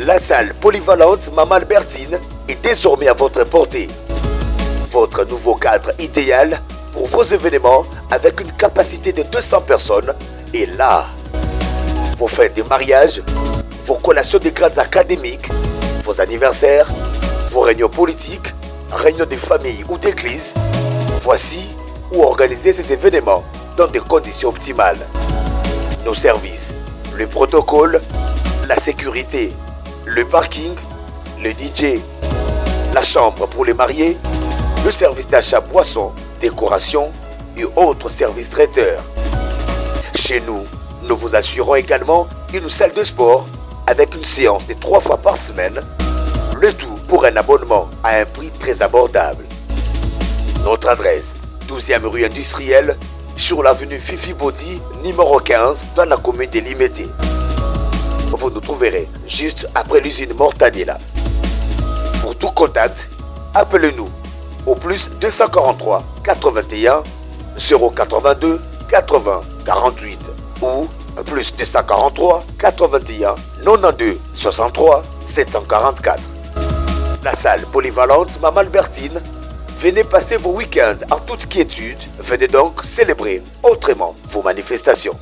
La salle polyvalente Maman Albertine est désormais à votre portée. Votre nouveau cadre idéal pour vos événements avec une capacité de 200 personnes est là. Vos fêtes de mariage, vos collations de grades académiques, vos anniversaires, vos réunions politiques, réunions de famille ou d'église, voici où organiser ces événements dans des conditions optimales. Nos services, le protocole, la sécurité, le parking, le DJ, la chambre pour les mariés, le service d'achat boissons, décoration et autres services traiteurs. Chez nous, nous vous assurons également une salle de sport avec une séance de 3 fois par semaine, le tout pour un abonnement à un prix très abordable. Notre adresse, 12e rue industrielle, sur l'avenue Fifi Body, numéro 15, dans la commune de Limété. Vous nous trouverez juste après l'usine Mortadella. Pour tout contact, appelez-nous au plus 243 81 082 80 48 ou plus 243 81 92 63 744. La salle polyvalente Maman Albertine. Venez passer vos week-ends en toute quiétude. Venez donc célébrer autrement vos manifestations.